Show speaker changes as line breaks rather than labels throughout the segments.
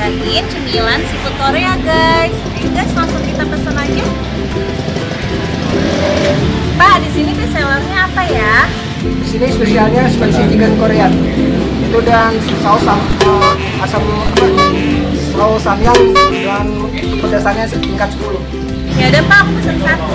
cobain cemilan seafood Korea guys. Ayo guys, langsung kita pesan aja. Pak, di sini bestsellernya apa ya?
Di sini spesialnya spicy chicken Korea. Itu dan saus saus samyang dan pedasannya tingkat 10.
Ya udah Pak, aku pesan satu.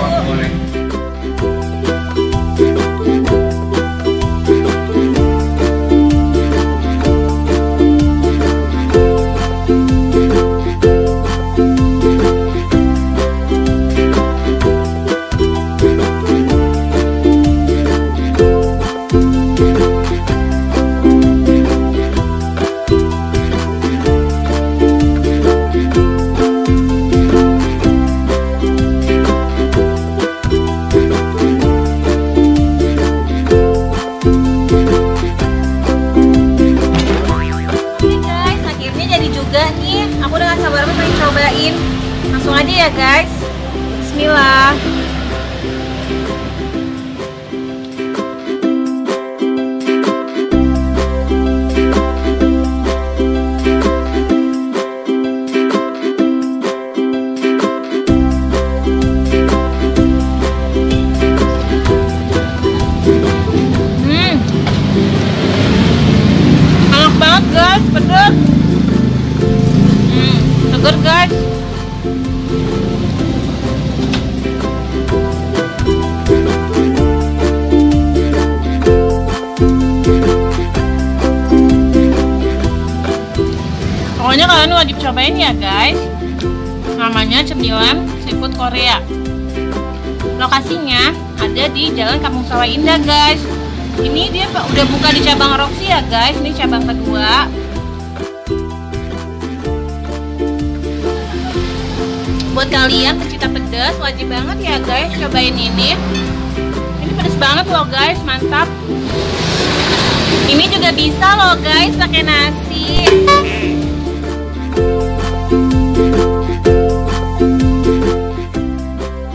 Aku udah gak sabar banget pengen cobain. Langsung aja ya guys. Bismillah. Enak banget guys, pedas. Seger guys. Pokoknya kalian wajib cobain ya guys. Namanya cemilan seafood Korea. Lokasinya ada di Jalan Kampung Sawah Indah guys. Ini dia udah buka di cabang Roxy ya guys. Ini cabang kedua. Buat kalian pecinta pedas, wajib banget ya guys cobain ini. Ini pedas banget loh guys, mantap. Ini juga bisa loh guys pakai nasi.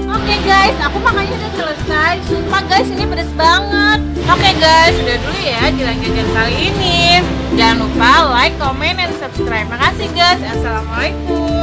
Oke guys, aku makannya udah selesai. Sumpah guys, ini pedas banget. Oke guys, udah dulu ya jalan-jalan kali ini. Jangan lupa like, comment, dan subscribe. Makasih guys. Assalamualaikum.